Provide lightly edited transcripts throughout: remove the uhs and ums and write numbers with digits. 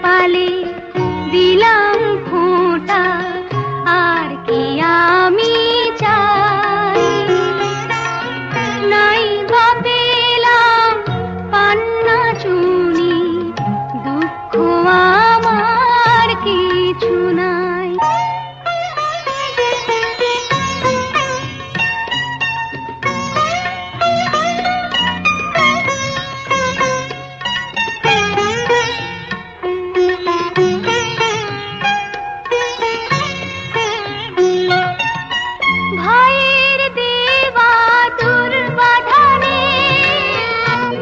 কপালে দিলাম ফোঁটা, আর কি আমি চাই। নাই বা পেলাম পান্না চুনি, দুঃখ আমার কিছু নাই। ভাইয়ের দেওয়া দুর্বাধানে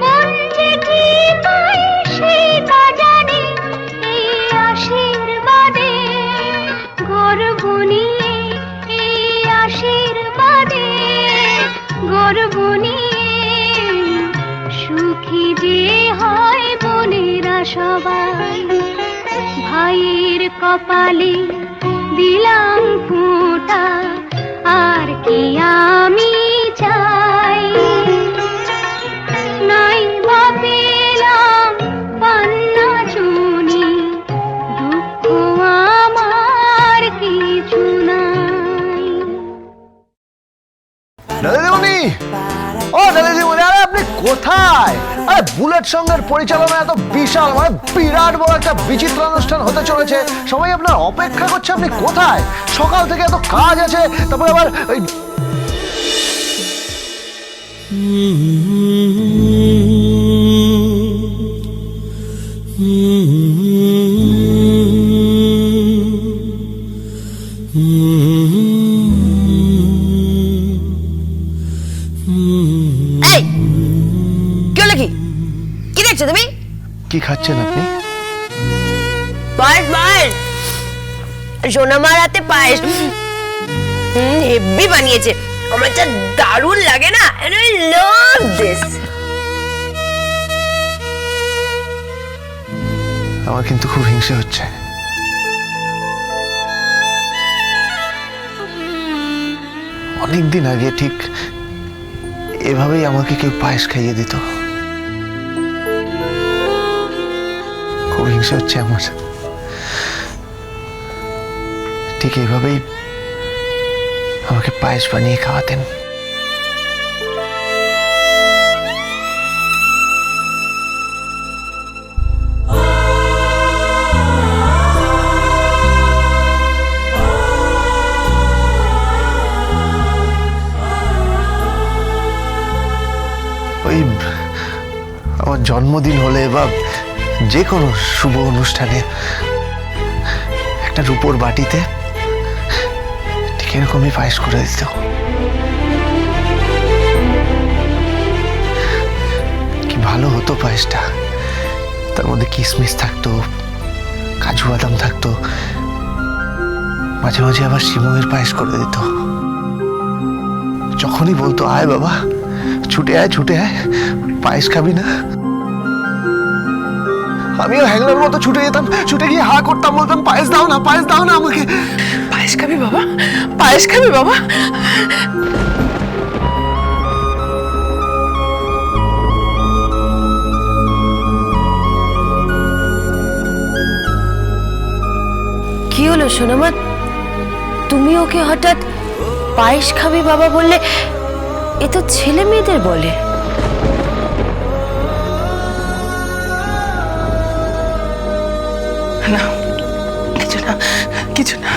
মন যে কি পাই সেটা জানি, এই আশীর্বাদে গর্ব নিয়ে, এই আশীর্বাদে গর্ব নিয়ে সুখী যে হয় বোনেরা সবাই। ভাইয়ের কপালে দিলাম ফোঁটা, আর কি আমি চাই। নাই বা পেলাম পান্না চুনি, দুঃখ আমার কিছু নাই। দাদাদিমণি, ও দাদাদিমণি, আরে আপনি কোথায়? আরে বুলেট সঙ্গের পরিচালনা এত বিশাল, মানে বিরাট বড় একটা বিচিত্র অনুষ্ঠান হতে চলেছে, সবাই আপনার অপেক্ষা করছে। আপনি কোথায়? সকাল থেকে এত কাজ আছে, তারপরে আবার ওই তুমি কি খাচ্ছেন আপনি? পায়েস, পায়েস, সোনামার হাতে পায়েস হেভি বানিয়েছে, আমার যা দারুণ লাগে না। and I love this. আমার কিন্তু খুব হিংসে হচ্ছে। অনেকদিন আগে ঠিক এভাবেই আমাকে কেউ পায়েস খাইয়ে দিত। খুব হিংসে হচ্ছে আমার। ঠিক এভাবেই আমাকে পায়েস বানিয়ে খাওয়াতেন। ওই আমার জন্মদিন হলে বা যে কোনো শুভ অনুষ্ঠানে একটা রূপোর বাটিতে ঠিক এরকমই পায়েস করে দিত। কি ভালো হতো পায়েসটা। তার মধ্যে কিশমিশ থাকতো, কাজু বাদাম থাকতো, মাঝে মাঝে আবার সিমুয়ের পায়েস করে দিত। যখনই বলতো আয় বাবা, ছুটে আয় ছুটে আয়, পায়েস খাবি না, আমিও হ্যাংলার মতো ছুটে যেতাম। ছুটে গিয়ে হা করতাম, বলতাম পায়েস দাও না, পায়েস দাও না আমাকে। পায়েস খাবি বাবা, পায়েস খাবি বাবা। কি হলো সোনামা, তুমি ওকে হঠাৎ পায়েস খাবি বাবা বললে? এ তো ছেলে মেয়েদের বলে। না, কিছু না, কিছু না,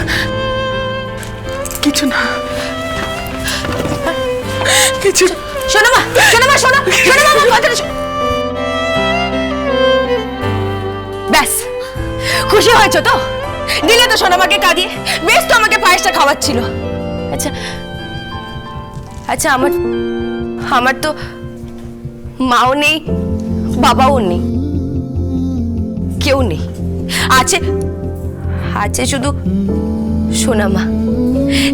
কিছু না, কিছু। সোনামা, সোনামা, শোনো, সোনামা, আমার কথাটা ব্যাস, খুশি হয়েছো তো? দিলে তো সোনামাকে কাঁদিয়ে, বেশ তো আমাকে পায়েসটা খাওয়াচ্ছিল। আচ্ছা আচ্ছা, আমার তো মাও নেই, বাবাও নেই, কেউ নেই। আছে আছে শুধু সোনামা,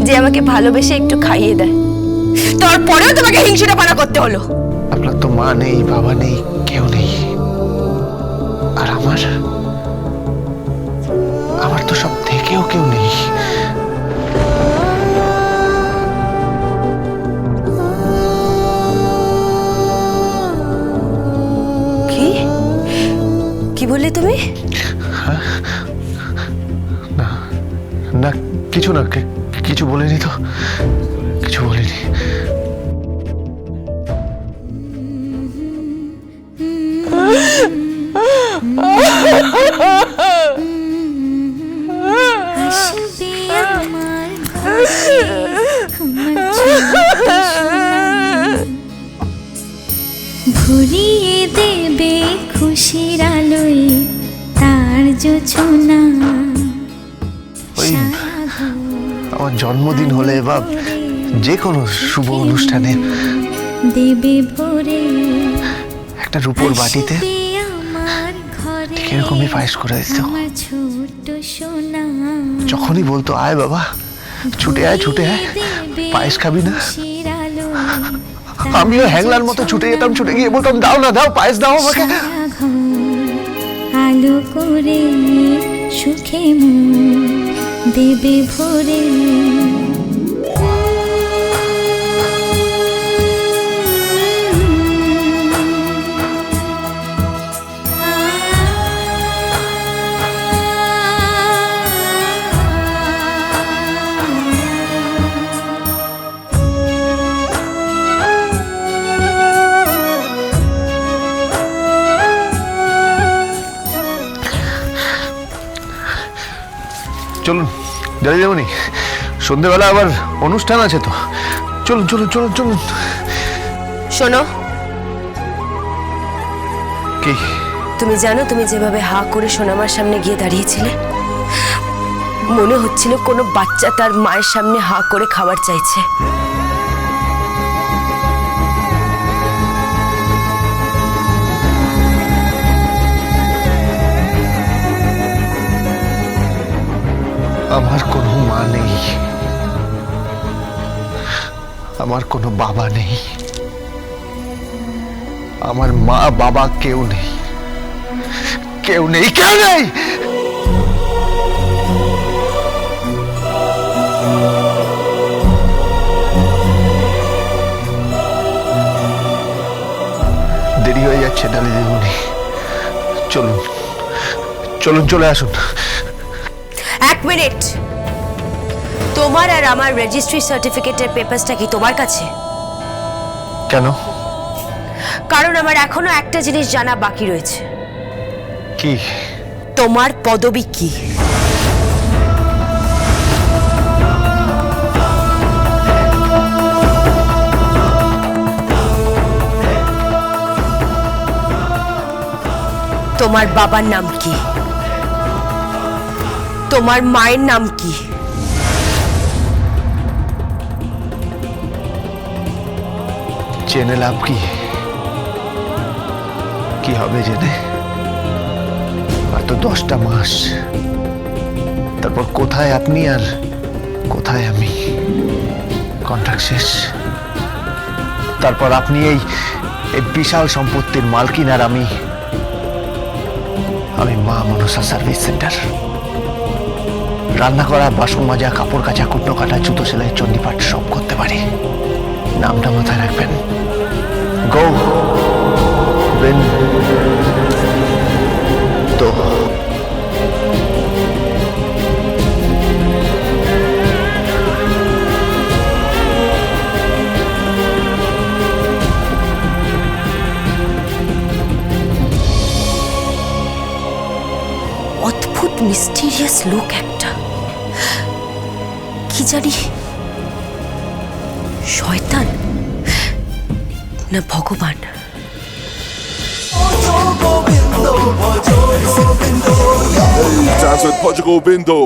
যে আমাকে ভালোবেসে একটু খাইয়ে দেয়। তারপরেও তোমাকে হিংসেটা পানা করতে হলো। আপনার তো মা নেই, বাবা নেই, কেউ নেই। আর আমার তো সব থেকেও কেউ নেই। কি কি বললে তুমি? হ্যাঁ, কিছু না, কিছু বলিনি তো, কিছু বলিনি। আসবে আমার ঘরে, আমার ছোট্ট সোনা। ভরিয়ে দেবে খুশির আলোয় তার জোছনা। ওই আমার জন্মদিন হলে বা যে কোনো শুভ অনুষ্ঠানে দেবে ভরে একটা রূপোর বাটিতে আসবে আমার ঘরে, ঠিক এরকমই পায়েস করে দিত। আমার ছোট্ট সোনা। যখনই বলতো আয় বাবা, ছুটে আয় ছুটে আয়, পায়েস খাবি না? খুশির আলোয় আমিও হ্যাংলার মতো ছুটে যেতাম, ছুটে গিয়ে বলতাম দাও না দাও, পায়েস দাও আমাকে। সারা ঘর আলো করে সুখে মন দেবে ভরে। চলুন জানি যাবনি, সন্ধ্যেবেলা আবার অনুষ্ঠান আছে তো, চলুন চলুন চলুন চলুন। শোনো, কি? তুমি জানো তুমি যেভাবে হা করে সোনামার সামনে গিয়ে দাঁড়িয়েছিলে, মনে হচ্ছিল কোনো বাচ্চা তার মায়ের সামনে হা করে খাবার চাইছে। আমার কোনো মা নেই, আমার কোনো বাবা নেই, আমার মা বাবা কেউ নেই, কেউ নেই, কেউ নেই। দেরি হয়ে যাচ্ছে ডালি দিদিমণি, চলুন চলুন চলে আসুন। এক মিনিট, তোমার আর আমার রেজিস্ট্রি সার্টিফিকেটের পেপারসটা কি তোমার কাছে? কেন? কারণ আমার এখনো একটা জিনিস জানা বাকি রয়েছে। কি? তোমার পদবি কি? তোমার বাবার নাম কি? তোমার মায়ের নাম কি? জেনে লাভ কি? কি হবে জেনে? আর তো 10টা মাস, তারপর কোথায় আপনি আর কোথায় আমি, কন্ট্রাক্ট শেষ। তারপর আপনি এই বিশাল সম্পত্তির মালকিন আর আমি মা মনসা সার্ভিস সেন্টার। রান্না করা, বাসন মাজা, কাপড় কাচা, কুটনো কাটা, জুতো সেলাই, চণ্ডীপাঠ সব করতে পারি। নামটা মাথায় রাখবেন, গোবিন্দ। অদ্ভুত মিস্টিরিয়াস লোক একটা, কি জানি শয়তান না ভগবান। Dance with Portugal Bindo.